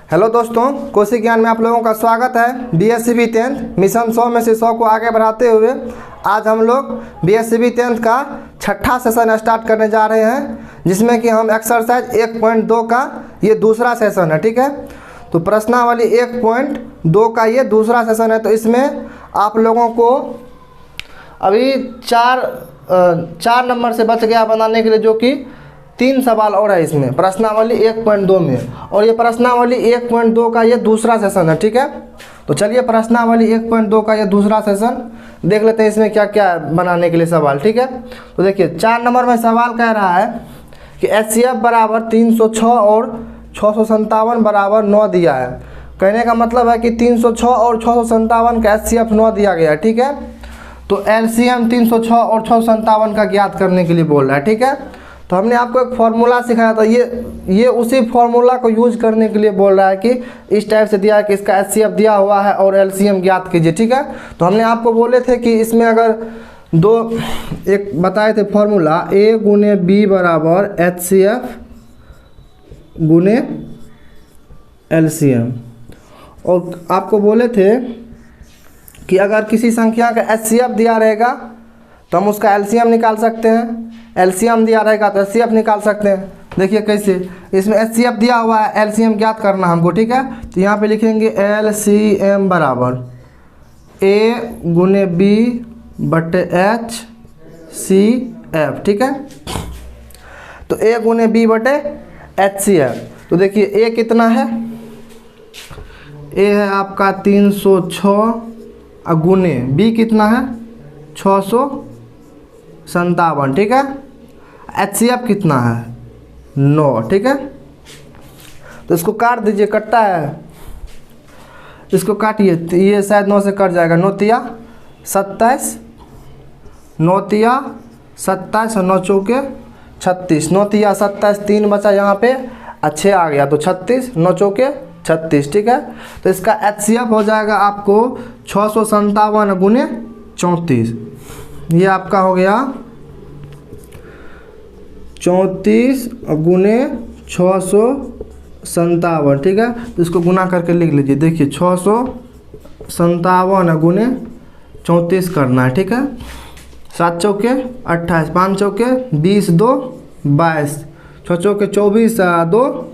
Hello दोस्तों, कोशी ज्ञान में आप लोगों का स्वागत है। बीएससीबी 10th मिशन 100 में से 100 को आगे बढ़ाते हुए आज हम लोग बीएससीबी 10th का छठा सेशन स्टार्ट करने जा रहे हैं, जिसमें कि हम एक्सरसाइज 1.2 का ये दूसरा सेशन है। ठीक है, तो प्रश्नावली 1.2 का ये दूसरा सेशन है। तो इसमें आप लोगों को अभी चार नंबर से बच गया बनाने के लिए, जो कि 3 सवाल और है इसमें प्रश्नावली 1.2 में, और ये प्रश्नावली 1.2 का ये दूसरा सेशन है। ठीक है, तो चलिए प्रश्नावली 1.2 का ये दूसरा सेशन देख लेते हैं इसमें क्या क्या है बनाने के लिए सवाल। ठीक है, तो देखिए 4 नंबर में सवाल कह रहा है कि HCF बराबर 306 और 657 बराबर 9 दिया है। कहने का मतलब है कि 306 और 657 का HCF 9 दिया गया है। ठीक है, तो LCM 306 और 657 का ज्ञात करने के लिए बोल रहा है। ठीक है, तो हमने आपको एक फार्मूला सिखाया था, ये उसी फार्मूला को यूज करने के लिए बोल रहा है कि इस टाइप से दिया है कि इसका HCF दिया हुआ है और LCM ज्ञात कीजिए। ठीक है, तो हमने आपको बोले थे कि इसमें अगर एक बताए थे फार्मूला A गुने B बराबर HCF गुने LCM, और आपको बोले थे कि अगर किसी संख्या का HCF दिया रहेगा तो हम उसका LCM निकाल सकते हैं, LCM दिया रहेगा तो HCF निकाल सकते हैं। देखिए कैसे, इसमें HCF दिया हुआ है, LCM ज्ञात करना हमको। ठीक है, तो यहाँ पे लिखेंगे LCM बराबर A गुने B बटे HCF। ठीक है, तो A गुने B बटे HCF। तो देखिए A कितना है, A है आपका 306 गुने B कितना है 657। ठीक है, HCF कितना है 9। ठीक है, तो इसको काट दीजिए, कटता है, इसको काटिए, ये शायद 9 से कट जाएगा। 9 तिया 27, 9 तिया 27 और 9 चौके 36। 9 तिया 27, 3 बचा यहाँ पे, 6 आ गया तो 36, 9 चौके 36। ठीक है, तो इसका HCF हो जाएगा आपको 657 गुने 34। ये आपका हो गया 34 गुने 657। ठीक है, तो इसको गुना करके लिख लीजिए। देखिए 657 गुने 34 करना है। ठीक है, 7 चौके 28, 5 चौके 20, 2 22, 6 चौके 24, 2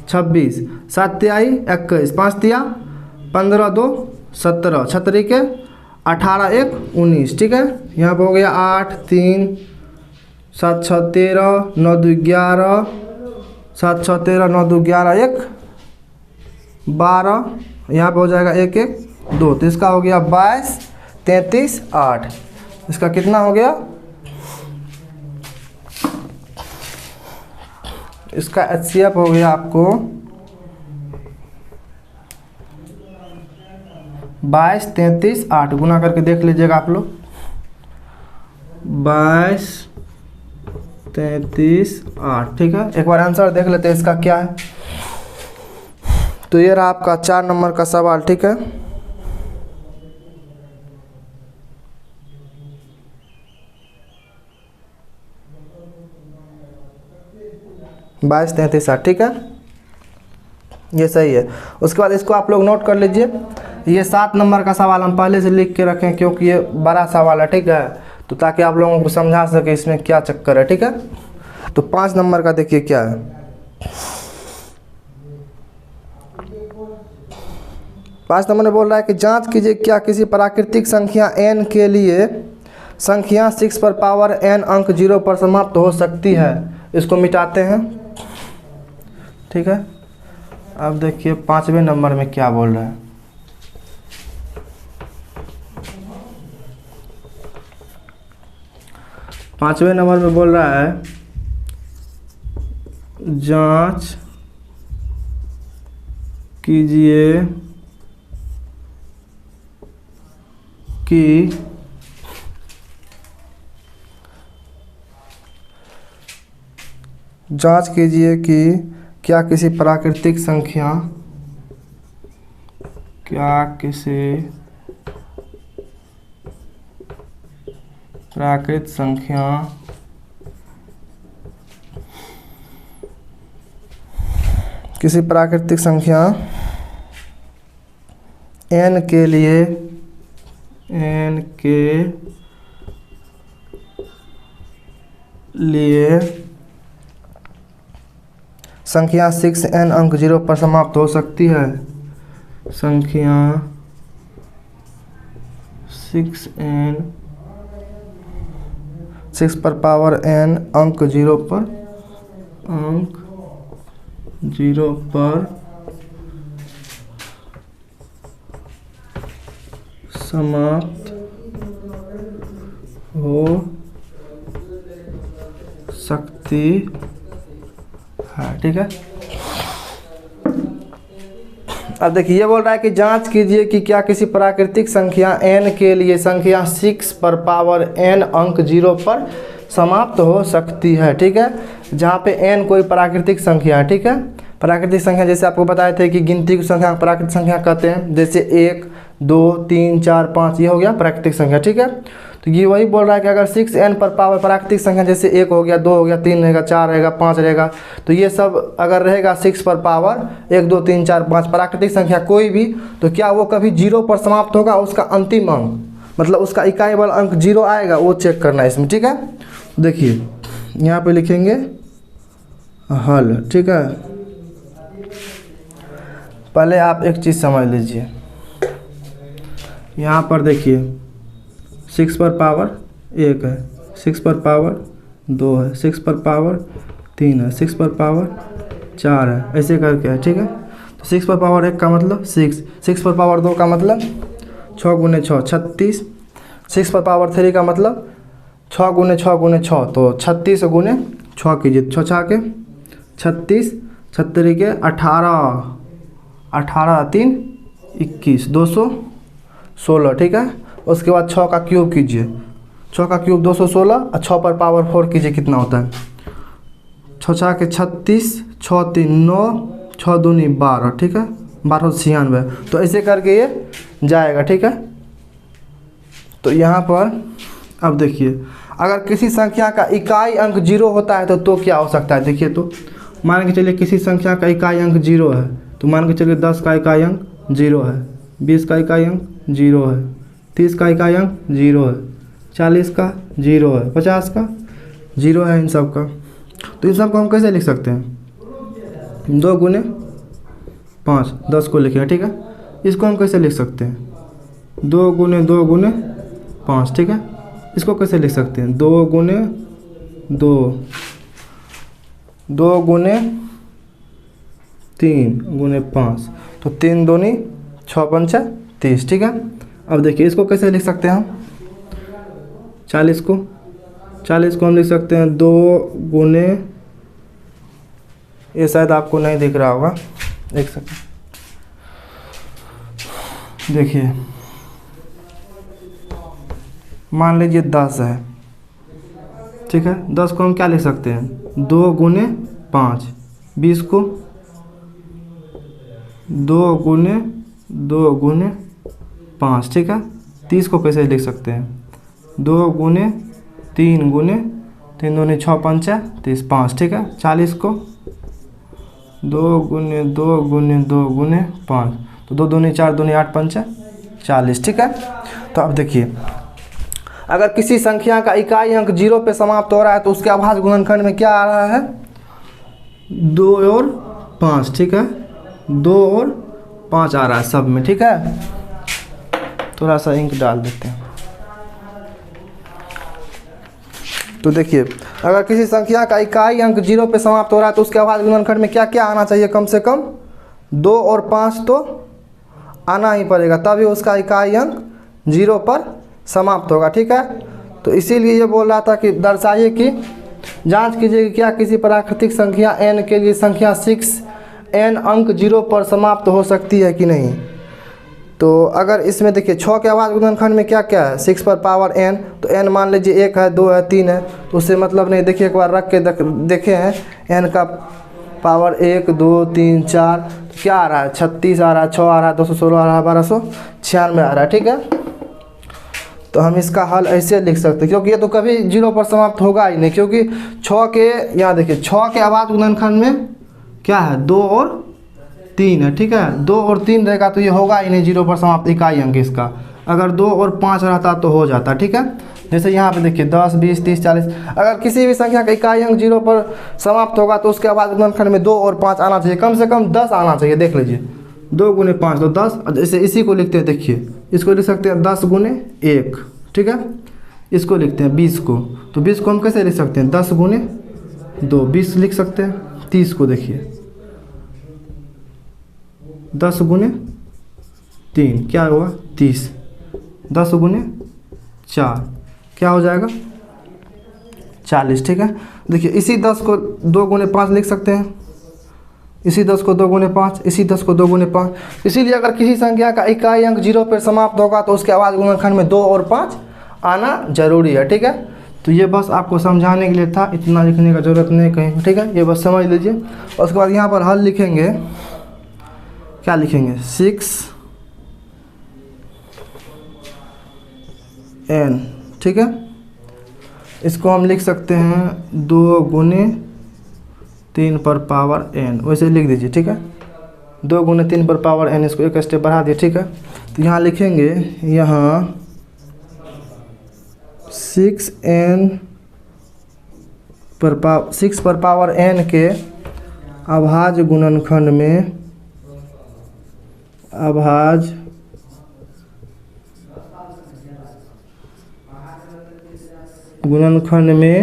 26, 7 तिहाई 21, 5 तिया 15, 2 17, 6 के 18, 1 19। ठीक है, यहाँ पर हो गया 8 3 7 6 13 9 2 11, 7 6 13 9 2 11 1 12, यहाँ पे हो जाएगा 1 1 2। तो इसका हो गया 22 33 8। इसका कितना हो गया, इसका HCF हो गया आपको 22 33 8। गुना करके देख लीजिएगा आप लोग, 22 33 8। ठीक है, एक बार आंसर देख लेते हैं इसका क्या है। तो ये रहा आपका 4 नंबर का सवाल। ठीक है, बाईस 33 8। ठीक है, ये सही है। उसके बाद इसको आप लोग नोट कर लीजिए, ये 7 नंबर का सवाल हम पहले से लिख के रखें क्योंकि ये बड़ा सवाल है। ठीक है, तो ताकि आप लोगों को समझा सके इसमें क्या चक्कर है। ठीक है, तो 5 नंबर का देखिए क्या है। 5 नंबर में बोल रहा है कि जांच कीजिए क्या किसी प्राकृतिक संख्या n के लिए संख्या 6 पर पावर n अंक 0 पर समाप्त हो सकती है। इसको मिटाते हैं। ठीक है, अब देखिए 5वें नंबर में क्या बोल रहा है। पाँचवें नंबर में बोल रहा है जांच कीजिए कि क्या किसी प्राकृतिक संख्या किसी प्राकृतिक संख्या n के लिए संख्या 6n अंक 0 पर समाप्त हो सकती है। संख्या 6n 6 पर पावर n अंक 0 पर समाप्त हो सकती है। ठीक है, अब देखिए ये बोल रहा है कि जांच कीजिए कि क्या किसी प्राकृतिक संख्या n के लिए संख्या 6 पर पावर n अंक 0 पर समाप्त हो सकती है। ठीक है, जहाँ पे n कोई प्राकृतिक संख्या है। ठीक है, प्राकृतिक संख्या जैसे आपको बताए थे कि गिनती की संख्या प्राकृतिक संख्या कहते हैं, जैसे 1 2 3 4 5 ये हो गया प्राकृतिक संख्या। ठीक है, तो ये वही बोल रहा है कि अगर 6n पर पावर प्राकृतिक संख्या जैसे 1 हो गया, 2 हो गया, 3 रहेगा, 4 रहेगा, 5 रहेगा, तो ये सब अगर रहेगा 6 पर पावर 1 2 3 4 5 प्राकृतिक संख्या कोई भी, तो क्या वो कभी 0 पर समाप्त होगा? उसका अंतिम अंक मतलब उसका इकाई वाला अंक 0 आएगा, वो चेक करना है इसमें। ठीक है, देखिए यहाँ पे लिखेंगे हल। ठीक है, पहले आप एक चीज़ समझ लीजिए, यहाँ पर देखिए 6 पर पावर 1 है, 6 पर पावर 2 है, 6 पर पावर 3 है, 6 पर पावर 4 है, ऐसे करके है। ठीक है, तो 6 पर पावर 1 का मतलब 6 पर पावर 2 का मतलब 6 गुने 6 36, 6 पर पावर 3 का मतलब 6 गुने 6 गुने 6, तो 36 गुने 6 कीजिए, 6 6 के 36, 36 के 18, 18 3 21, 216। ठीक है, उसके बाद 6 का क्यूब कीजिए, 6 का क्यूब 216 और 6 पर पावर 4 कीजिए, कितना होता है? 6 6 के 36, 6 3 9, 6 दूनी 12। ठीक है, 1296, तो ऐसे करके ये जाएगा। ठीक है, तो यहाँ पर अब देखिए अगर किसी संख्या का इकाई अंक 0 होता है तो क्या हो सकता है? देखिए, तो मान के चलिए किसी संख्या का इकाई अंक 0 है, तो मान के चलिए 10 का इकाई अंक 0 है, 20 का इकाई अंक 0 है, 30 का इकाई अंक 0 है, 40 का 0 है, 50 का 0 है, इन सब का। तो इन सब को हम कैसे लिख सकते हैं? 2 गुने 5, 10 को लिखेंगे। ठीक है, इसको हम कैसे लिख सकते हैं? 2 गुने 2 गुने 5। ठीक है, इसको कैसे लिख सकते हैं? 2 गुने 2, 2 गुने 3 गुने 5, तो 3 दूनी 6 पंचा 30। ठीक है, अब देखिए इसको कैसे लिख सकते हैं हम? 40 को हम लिख सकते हैं 2 गुने, ये शायद आपको नहीं दिख रहा होगा, एक सेकंड देखिए, मान लीजिए 10 है। ठीक है, 10 को हम क्या लिख सकते हैं? 2 गुने 5, 20 को 2 गुने 2 गुने 5। ठीक है, 30 को कैसे लिख सकते हैं? 2 गुने 3 गुने 3 दूनी 6 पंचा 30, 5। ठीक है, 40 को 2 गुने 2 गुने 2 गुने 5, तो 2 दूनी 4 दूनी 8 पंचा 40। ठीक है, तो अब देखिए अगर किसी संख्या का इकाई अंक 0 पे समाप्त हो रहा है तो उसके अभाज्य गुणनखंड में क्या आ रहा है? 2 और 5। ठीक है, 2 और 5 आ रहा है सब में। ठीक है, थोड़ा सा इंक डाल देते हैं। तो देखिए अगर किसी संख्या का इकाई अंक 0 पे समाप्त हो रहा है तो उसके अभाज्य गुणनखंड में क्या क्या आना चाहिए? कम से कम 2 और 5 तो आना ही पड़ेगा, तभी उसका इकाई अंक 0 पर समाप्त होगा। ठीक है, तो इसीलिए ये बोल रहा था कि दर्शाइए कि जांच कीजिए कि क्या किसी प्राकृतिक संख्या n के लिए संख्या 6n अंक 0 पर समाप्त हो सकती है कि नहीं। तो अगर इसमें देखिए 6 के अभाज्य गुणनखंड में क्या क्या है? 6 पर पावर n, तो n मान लीजिए 1 है, 2 है, 3 है, तो उससे मतलब नहीं। देखिए एक बार रख के देखे हैं, n का पावर 1 2 3 4, तो क्या आ रहा है? 36 आ रहा है, 6 आ रहा है, 216 आ रहा है, 1296 आ रहा है। ठीक है, तो हम इसका हल ऐसे लिख सकते हैं, क्योंकि ये तो कभी 0 पर समाप्त होगा ही नहीं, क्योंकि 6 के यहाँ देखिए 6 के अभाज्य गुणनखंड में क्या है? 2 और 3 है, ठीक है। 2 और 3 रहेगा तो ये होगा ही नहीं 0 पर समाप्त इकाई अंक इसका। अगर 2 और 5 रहता तो हो जाता, ठीक है। जैसे यहाँ पे देखिए 10, 20, 30, 40, अगर किसी भी संख्या का इकाई अंक 0 पर समाप्त होगा तो उसके बाद गुणनखंड में 2 और 5 आना चाहिए, कम से कम 10 आना चाहिए। देख लीजिए 2 गुने 5 तो 10। जैसे इसी को लिखते हैं, देखिए इसको लिख सकते हैं 10 गुने 1, ठीक है। इसको लिखते हैं 20 को, तो 20 को हम कैसे लिख सकते हैं 10 गुने 2, 20 लिख सकते हैं। 30 को देखिए 10 गुने 3 क्या होगा 30, 10 गुने 4 क्या हो जाएगा 40, ठीक है। देखिए इसी 10 को 2 गुने 5 लिख सकते हैं, इसी 10 को 2 गुने 5, इसी 10 को 2 गुने 5। इसीलिए अगर किसी संख्या का इकाई अंक 0 पर समाप्त होगा तो उसके बाद गुणनखंड में 2 और 5 आना जरूरी है, ठीक है। तो ये बस आपको समझाने के लिए था, इतना लिखने का ज़रूरत नहीं कहीं, ठीक है। ये बस समझ लीजिए। उसके बाद यहाँ पर हल लिखेंगे, क्या लिखेंगे 6n, ठीक है। इसको हम लिख सकते हैं 2 गुने 3 पर पावर n, वैसे लिख दीजिए, ठीक है। 2 गुने 3 पर पावर n, इसको एक स्टेप बढ़ा दिए, ठीक है। तो यहाँ लिखेंगे, यहाँ 6 पर पावर n के अभाज्य गुणनखंड में, अभाज्य गुणनखंड में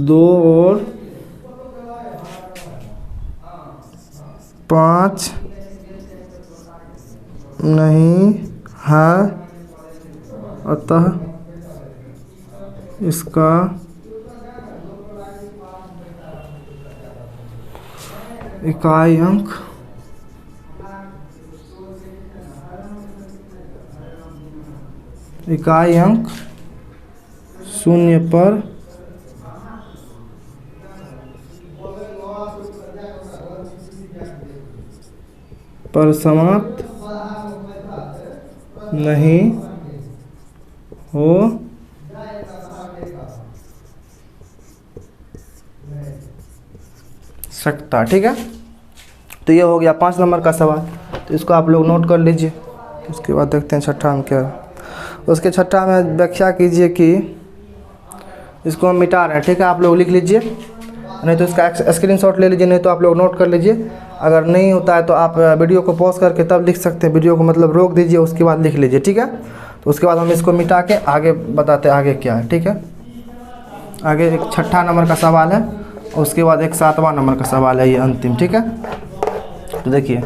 2 और 5 नहीं है, अतः इसका इकाई अंक शून्य पर समाप्त नहीं हो सकता, ठीक है। तो ये हो गया 5 नंबर का सवाल। तो इसको आप लोग नोट कर लीजिए। उसके बाद देखते हैं छठा में क्या है। उसके छठा में व्याख्या कीजिए कि इसको हम मिटा रहे हैं, ठीक है। आप लोग लिख लीजिए, नहीं तो इसका स्क्रीनशॉट ले लीजिए, नहीं तो आप लोग नोट कर लीजिए। अगर नहीं होता है तो आप वीडियो को पॉज करके तब लिख सकते हैं, वीडियो को मतलब रोक दीजिए, उसके बाद लिख लीजिए, ठीक है। तो उसके बाद हम इसको मिटा के आगे बताते हैं आगे क्या है, ठीक है। आगे एक छठा नंबर का सवाल है, उसके बाद एक 7वां नंबर का सवाल है, ये अंतिम, ठीक है। तो देखिए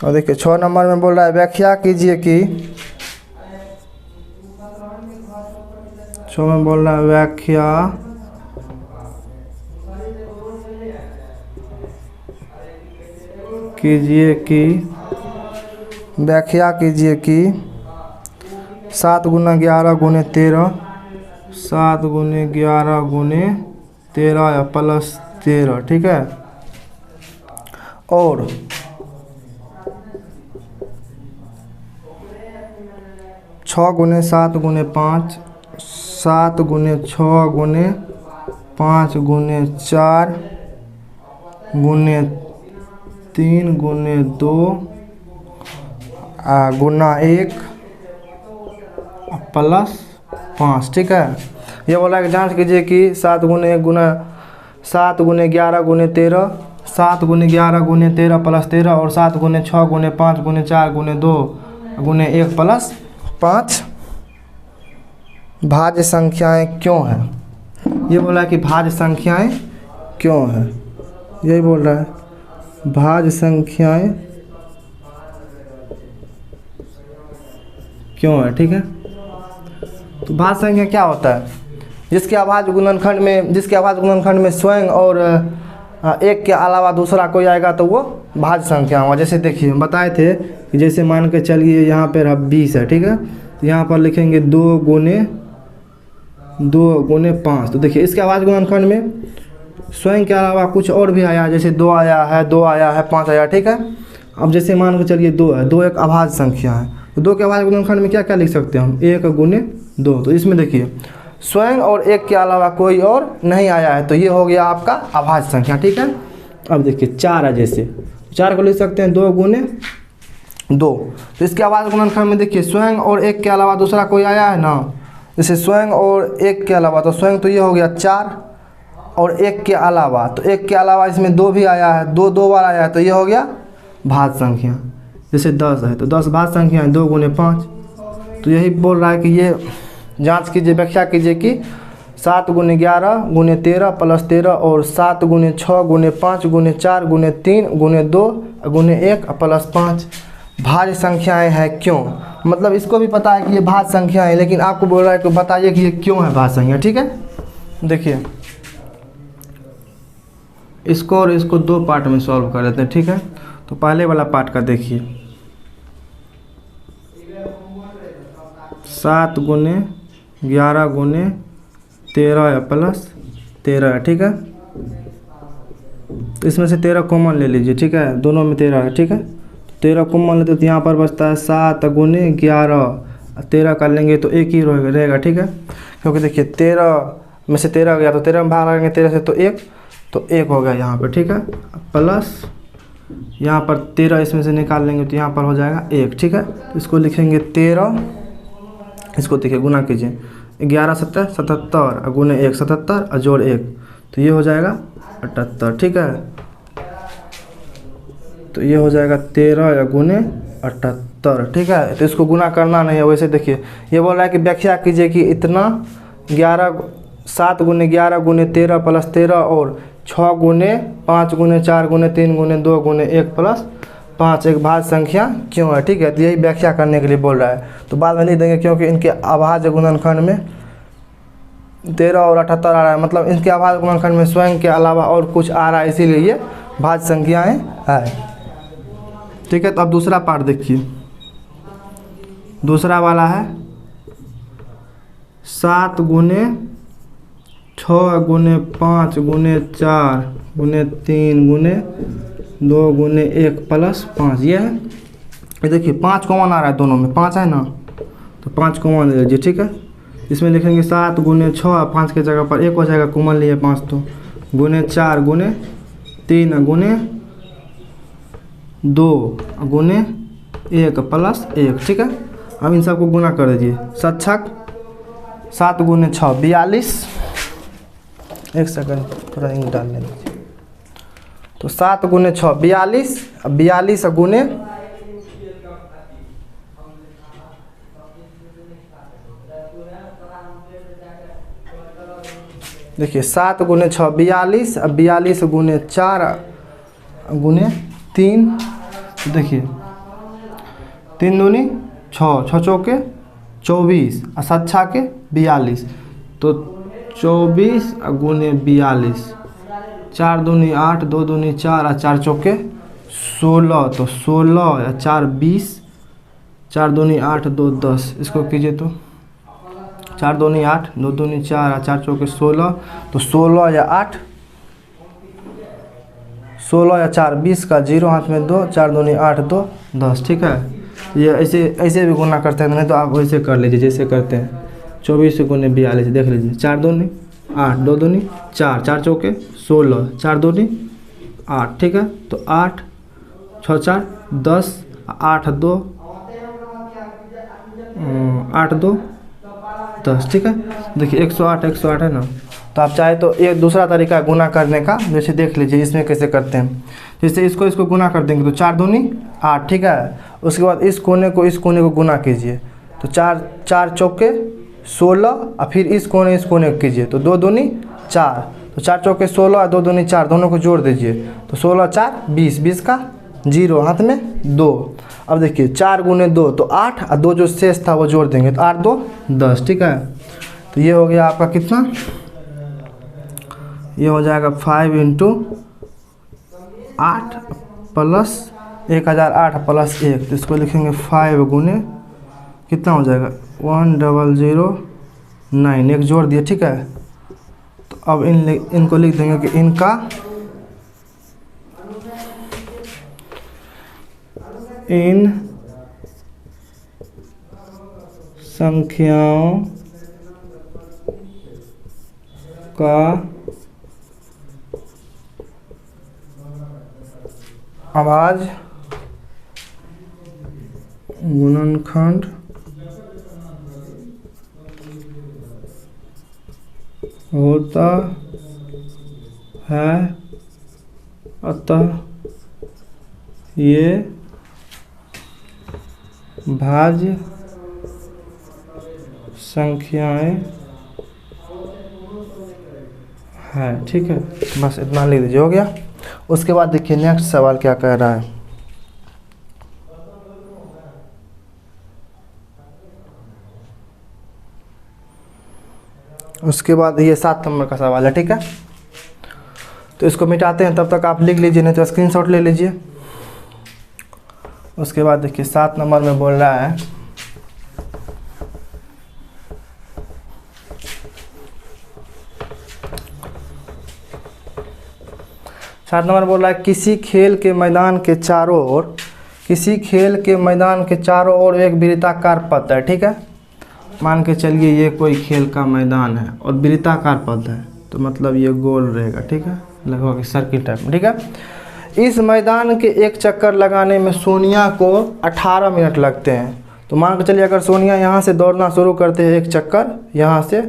और देखिए 6 नंबर में बोल रहा है व्याख्या कीजिए कि, 6 में बोल रहा है व्याख्या कीजिए कि 7 गुना 11 गुने 13, 7 गुने 11 गुने 13 या प्लस 13, ठीक है। और 6 गुने 7 गुने 5, 7 गुने 6 गुने 5 गुने 4 गुने 3 गुने 2 गुना 1 प्लस 5, ठीक है। ये बोला कि जांच कीजिए कि 7 गुने 1 गुना 7 गुने 11 गुने 13, 7 गुने 11 गुने 13 प्लस 13 और 7 गुने 6 गुने 5 गुने 4 गुने 2 गुने 1 प्लस 5 भाज्य संख्याएं क्यों हैं। ये बोला कि भाज्य संख्याएं क्यों हैं, यही बोल रहा है भाज्य संख्याएं क्यों है, ठीक है। तो भाज्य संख्या क्या होता है, जिसके अभाज्य गुणनखंड में स्वयं और एक के अलावा दूसरा कोई आएगा तो वो भाज्य संख्या होगा। जैसे देखिए हम बताए थे कि जैसे मान के चलिए यहाँ पर 20 है, ठीक है। तो यहाँ पर लिखेंगे 2 गुने 2 गुने 5। तो देखिए इसके अभाज्य गुणनखंड में स्वयं के अलावा कुछ और भी आया, जैसे 2 आया है, 2 आया है, 5 आया, ठीक है। अब जैसे मान के चलिए 2 है, 2 एक अभाज्य संख्या है, तो 2 के अभाज्य गुणनखंड में क्या क्या लिख सकते हैं हम, 1 गुने 2। तो इसमें देखिए स्वयं और 1 के अलावा कोई और नहीं आया है, तो ये हो गया आपका अभाज्य संख्या, ठीक है। अब देखिए 4 है, जैसे 4 को लिख सकते हैं 2 गुने 2। तो इसके अभाज्य गुणनखंड में देखिए स्वयं और 1 के अलावा दूसरा कोई आया है ना, जैसे स्वयं और 1 के अलावा, तो स्वयं तो ये हो गया 4 और 1 के अलावा, तो 1 के अलावा इसमें 2 भी आया है, 2 2 बार आया है, तो ये हो गया भाज्य संख्या। जैसे 10 है तो 10 भाज्य संख्या है, 2 गुने 5। तो यही बोल रहा है कि ये जांच कीजिए, व्याख्या कीजिए कि 7 गुने 11 गुने 13 प्लस 13 और 7 गुने 6 गुने 5 गुने 4 गुने 3 गुने 2 गुने 1 प्लस 5 भाज्य संख्याएं हैं क्यों। मतलब इसको भी पता है कि ये भाज्य संख्या है, लेकिन आपको बोल रहा है कि बताइए कि ये क्यों है भाज्य संख्या, ठीक है। देखिए इसको और इसको 2 पार्ट में सॉल्व कर देते हैं, ठीक है। तो पहले वाला पार्ट का देखिए, 7 गुने 11 गुने 13 प्लस 13 है, ठीक है। तो इसमें से 13 कॉमन ले लीजिए, ठीक है, दोनों में 13 है, ठीक है। 13 कॉमन लेते तो यहाँ पर बचता है 7 गुने 11, 13 कर लेंगे तो 1 ही रहेगा, ठीक है। क्योंकि देखिए 13 में से 13 गया तो 13 में भाग लगेंगे 13 से, तो 1 हो गया यहाँ पर, ठीक है। प्लस यहाँ पर 13 इसमें से निकाल लेंगे तो यहाँ पर हो जाएगा 1, ठीक है। तो इसको लिखेंगे 13, इसको देखिए गुना कीजिए, 11 7 77 गुने 1 77 और जोड़ 1, तो ये हो जाएगा 78, ठीक है। तो ये हो जाएगा 13 गुने 78, ठीक है। तो इसको गुना करना नहीं है, वैसे देखिए ये बोल रहा है कि व्याख्या कीजिए कि इतना 7 गुने 11 गुने 13 प्लस 13 और 6 गुने 5 गुने 4 गुने 3 गुने 2 गुने 1 प्लस 5 एक भाज्य संख्या क्यों है, ठीक है। तो यही व्याख्या करने के लिए बोल रहा है। तो बाद में लिख देंगे क्योंकि इनके अभाज्य गुणनखंड में 13 और 78 आ रहा है, मतलब इनके अभाज्य गुणनखंड में स्वयं के अलावा और कुछ आ रहा है, इसीलिए ये भाज्य संख्याएँ है, ठीक है। तो अब दूसरा पार्ट देखिए, दूसरा वाला है 7 गुने 6 गुने 5 गुने 4 गुने 3 गुने 2 गुने 1 प्लस 5, ये है। ये देखिए 5 कॉमन आ रहा है, दोनों में 5 है ना, तो 5 कॉमन ले लीजिए, ठीक है। इसमें लिखेंगे 7 गुने 6, 5 के जगह पर 1 हो जाएगा, कॉमन लिए 5, तो गुने 4 गुने 3 गुने 2 गुने 1 प्लस 1, ठीक है। अब इन सबको गुना कर दीजिए, 7 गुने 6 42, 1 सेकंड थोड़ा इंक डालने दीजिए। तो 7 गुने 6 42, 42 गुने देखिए 7 गुने 6 42, 42 गुने 4 गुने 3, देखिए 3 दूनी 6, 6 चौके 24 और 7 छाके 42, तो 24 गुने 42, 4 दूनी 8, 2 दूनी 4 और 4 चौके 16, तो 16 या 4 20, 4 दूनी 8 2 10, इसको कीजिए तो 4 दूनी 8, 2 दूनी 4 और 4 चौके 16, तो 16 या 8, 16 या 4 20 का 0 हाथ में 2, 4 दूनी 8 2 10, ठीक है। ये ऐसे भी गुना करते हैं, नहीं तो आप वैसे कर लीजिए जैसे करते हैं, 24 गुने 42, देख लीजिए 4 दूनी 8, 2 दूनी 4, 4 चौके 16, 4 दूनी 8, ठीक है। तो 8 6 4 10, 8 2 8 2 10, ठीक है। देखिए 108 है ना। तो आप चाहे तो एक दूसरा तरीका है गुना करने का, जैसे देख लीजिए इसमें कैसे करते हैं। जैसे इसको गुना कर देंगे तो 4 दूनी 8, ठीक है। उसके बाद इस कोने को गुना कीजिए, तो 4 चौके 16 और फिर इस कोने को कीजिए, तो 2 दूनी 4, तो 4 चौके 16 और 2 दूनी 4, दोनों को जोड़ दीजिए, तो 16 4 20, 20 का 0 हाथ में 2। अब देखिए 4 गुने 2 तो 8 और 2 जो शेष था वो जोड़ देंगे, तो 8 2 10, ठीक है। तो ये हो गया आपका कितना, ये हो जाएगा 5 × 8 प्लस 1008 प्लस 1, तो इसको लिखेंगे 5 गुने कितना हो जाएगा 100 9 एक जोड़ दिए, ठीक है। तो अब इनको लिख देंगे कि इनका इन संख्याओं का आवाज गुणनखंड होता है, अतः ये भाज्य संख्याएं हैं, ठीक है। बस इतना लिख दीजिए, हो गया। उसके बाद देखिए नेक्स्ट सवाल क्या कह रहा है। उसके बाद ये 7 नंबर का सवाल है, ठीक है। तो इसको मिटाते हैं, तब तक आप लिख लीजिए, नहीं तो स्क्रीनशॉट ले लीजिए। उसके बाद देखिए 7 नंबर में बोल रहा है 7 नंबर बोल रहा है किसी खेल के मैदान के चारों ओर एक वृत्ताकार पथ है, ठीक है। मान के चलिए ये कोई खेल का मैदान है और वृत्ताकार पथ है, तो मतलब ये गोल रहेगा, ठीक है, लगभग सर्किल टाइप में, ठीक है। इस मैदान के एक चक्कर लगाने में सोनिया को 18 मिनट लगते हैं। तो मान के चलिए अगर सोनिया यहाँ से दौड़ना शुरू करते हैं एक चक्कर यहाँ से,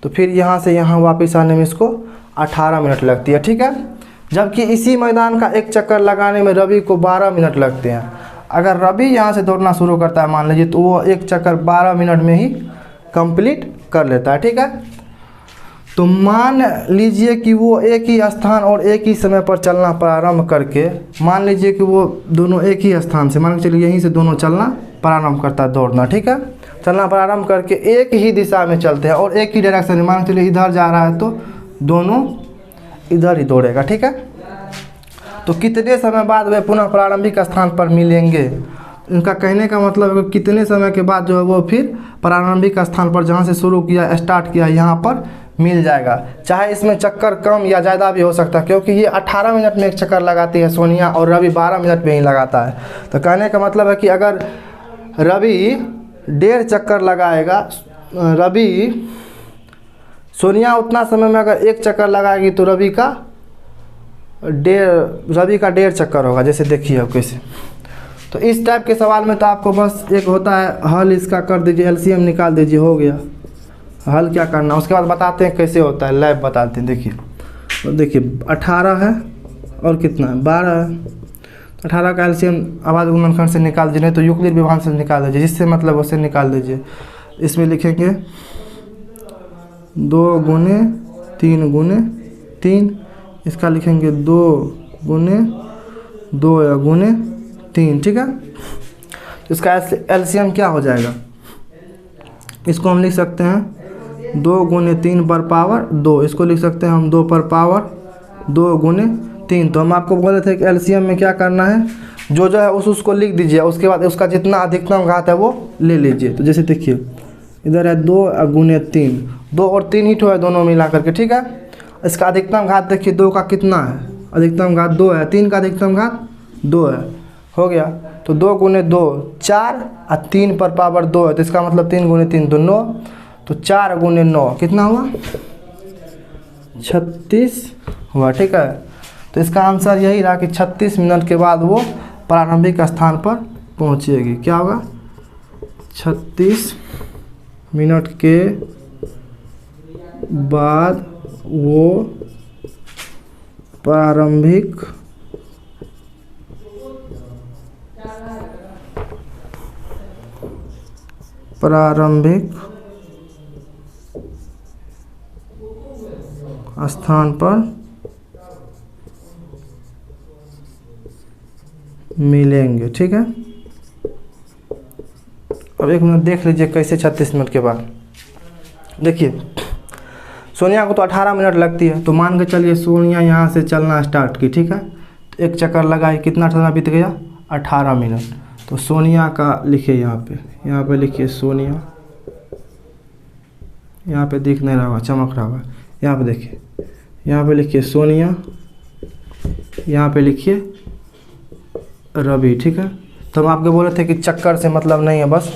तो फिर यहाँ से यहाँ वापस आने में इसको 18 मिनट लगती है, ठीक है। जबकि इसी मैदान का एक चक्कर लगाने में रवि को 12 मिनट लगते हैं। अगर रवि यहाँ से दौड़ना शुरू करता है मान लीजिए, तो वो एक चक्कर 12 मिनट में ही कंप्लीट कर लेता है, ठीक है। तो मान लीजिए कि वो एक ही स्थान और एक ही समय पर चलना प्रारंभ करके, मान लीजिए कि वो दोनों एक ही स्थान से, मान के चलिए यहीं से दोनों चलना प्रारंभ करता है, दौड़ना, ठीक है। चलना प्रारंभ करके एक ही दिशा में चलते हैं और एक ही डायरेक्शन में, मान के चलिए इधर जा रहा है तो दोनों इधर ही दौड़ेगा, ठीक है। तो कितने समय बाद वे पुनः प्रारंभिक स्थान पर मिलेंगे। इनका कहने का मतलब है कि कितने समय के बाद जो है वो फिर प्रारंभिक स्थान पर जहाँ से शुरू किया, स्टार्ट किया, यहाँ पर मिल जाएगा। चाहे इसमें चक्कर कम या ज़्यादा भी हो सकता है, क्योंकि ये 18 मिनट में एक चक्कर लगाती है सोनिया और रवि 12 मिनट में ही लगाता है। तो कहने का मतलब है कि अगर रवि 1.5 चक्कर लगाएगा, सोनिया उतना समय में अगर एक चक्कर लगाएगी तो रवि का 1.5 चक्कर होगा। जैसे देखिए अब कैसे, तो इस टाइप के सवाल में तो आपको बस एक होता है हल, इसका कर दीजिए, एलसीएम निकाल दीजिए, हो गया। हल क्या करना, उसके बाद बताते हैं कैसे होता है, लैब बताते हैं। देखिए तो देखिए 18 है और कितना है 12 है, तो 18 का एलसीएम आवाज गुणनखंड से निकाल दीजिए, नहीं तो यूक्लिड विभाजन से निकाल दीजिए, जिससे मतलब उससे निकाल दीजिए। इसमें लिखेंगे 2 गुने 3 गुने 3, इसका लिखेंगे 2 गुने 2 या गुने 3, ठीक है। इसका एलसीएम क्या हो जाएगा, इसको हम लिख सकते हैं 2 गुने 3 पर पावर 2, इसको लिख सकते हैं हम 2 पर पावर 2 गुने 3। तो हम आपको बोले थे कि एलसीएम में क्या करना है, जो है उसको लिख दीजिए, उसके बाद उसका जितना अधिकतम घात है वो ले लीजिए। तो जैसे देखिए इधर है 2 गुने 3, 2 और 3 ही ठो है दोनों मिला करके, ठीक है। इसका अधिकतम घात देखिए 2 का कितना है, अधिकतम घात 2 है, 3 का अधिकतम घात 2 है, हो गया। तो 2 गुने 2 4 और 3 पर पावर 2 है, तो इसका मतलब 3 गुने 3 तो 9, तो 4 गुने 9 कितना हुआ 36 हुआ, ठीक है। तो इसका आंसर यही रहा कि 36 मिनट के बाद वो प्रारंभिक स्थान पर पहुंचेगी। क्या होगा 36 मिनट के बाद वो प्रारंभिक स्थान पर मिलेंगे, ठीक है। अब एक मिनट देख लीजिए कैसे 36 मिनट के बाद। देखिए सोनिया को तो 18 मिनट लगती है, तो मान के चलिए सोनिया यहाँ से चलना स्टार्ट की, ठीक है। तो एक चक्कर लगाई, कितना समय बीत गया 18 मिनट। तो सोनिया का लिखिए यहाँ पे लिखिए सोनिया, यहाँ पे दिख नहीं रहा होगा, चमक रहा होगा। यहाँ पे देखिए, यहाँ पे लिखिए सोनिया, यहाँ पे लिखिए रवि, ठीक है। तो हम आपको बोले थे कि चक्कर से मतलब नहीं है, बस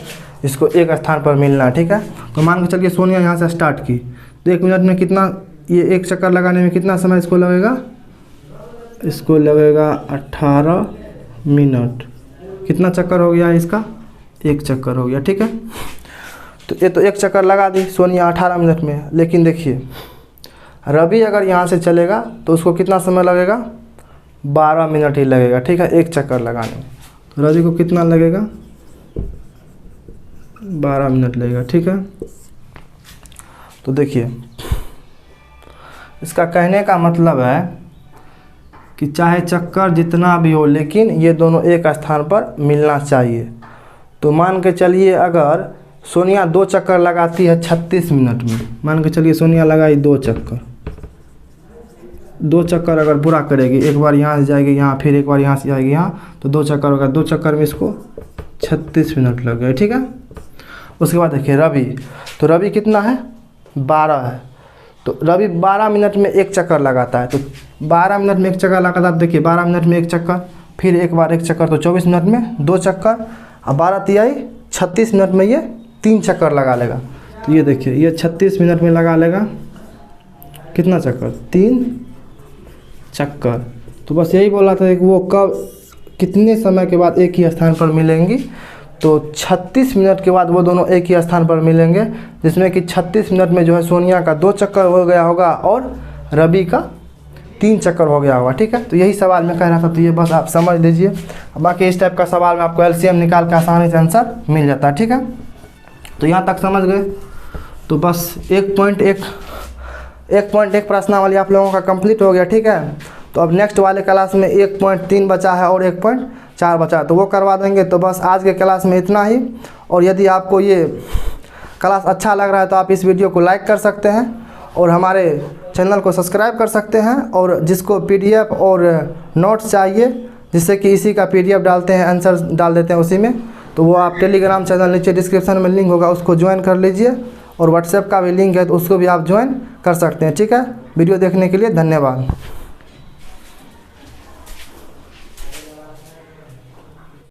इसको एक स्थान पर मिलना है, ठीक है। तो मान के चलिए सोनिया यहाँ से स्टार्ट की, तो 1 मिनट में कितना, ये एक चक्कर लगाने में कितना समय इसको लगेगा? इसको लगेगा 18 मिनट। कितना चक्कर हो गया इसका? 1 चक्कर हो गया, ठीक है। तो ये तो 1 चक्कर लगा दी सोनिया 18 मिनट में, लेकिन देखिए रवि अगर यहाँ से चलेगा तो उसको कितना समय लगेगा? 12 मिनट ही लगेगा, ठीक है, 1 चक्कर लगाने में। तो रवि को कितना लगेगा? 12 मिनट लगेगा, ठीक है। तो देखिए इसका कहने का मतलब है कि चाहे चक्कर जितना भी हो, लेकिन ये दोनों एक स्थान पर मिलना चाहिए। तो मान के चलिए अगर सोनिया 2 चक्कर लगाती है 36 मिनट में, मान के चलिए सोनिया लगाई 2 चक्कर, 2 चक्कर अगर पूरा करेगी, एक बार यहाँ से जाएगी यहाँ, फिर एक बार यहाँ से जाएगी यहाँ, तो 2 चक्कर होगा, 2 चक्कर में इसको 36 मिनट लग गए, ठीक है। उसके बाद देखिए रवि, तो रवि कितना है? 12 है। तो रवि 12 मिनट में 1 चक्कर लगाता है, तो 12 मिनट में 1 चक्कर लगाता है। देखिए 12 मिनट में 1 चक्कर, फिर एक बार 1 चक्कर, तो 24 मिनट में 2 चक्कर, अब 12 तिहाई 36 मिनट में ये 3 चक्कर लगा लेगा। तो ये देखिए ये 36 मिनट में लगा लेगा कितना चक्कर? 3 चक्कर। तो बस यही बोला था कि वो कब कितने समय के बाद एक ही स्थान पर मिलेंगी। तो 36 मिनट के बाद वो दोनों एक ही स्थान पर मिलेंगे, जिसमें कि 36 मिनट में जो है सोनिया का 2 चक्कर हो गया होगा और रवि का 3 चक्कर हो गया होगा, ठीक है। तो यही सवाल मैं कह रहा था, तो ये बस आप समझ लीजिए। बाकी इस टाइप का सवाल में आपको एलसीएम निकाल के आसानी से आंसर मिल जाता है, ठीक है। तो यहाँ तक समझ गए। तो बस 1.1 प्रश्नावली आप लोगों का कंप्लीट हो गया, ठीक है। तो अब नेक्स्ट वाले क्लास में 1.3 बचा है और 1.4 बचा है, तो वो करवा देंगे। तो बस आज के क्लास में इतना ही। और यदि आपको ये क्लास अच्छा लग रहा है तो आप इस वीडियो को लाइक कर सकते हैं और हमारे चैनल को सब्सक्राइब कर सकते हैं। और जिसको PDF और नोट्स चाहिए, जिससे कि इसी का PDF डालते हैं, आंसर डाल देते हैं उसी में, तो वो आप टेलीग्राम चैनल नीचे डिस्क्रिप्शन में लिंक होगा, उसको ज्वाइन कर लीजिए। और व्हाट्सएप का भी लिंक है, तो उसको भी आप ज्वाइन कर सकते हैं, ठीक है। वीडियो देखने के लिए धन्यवाद।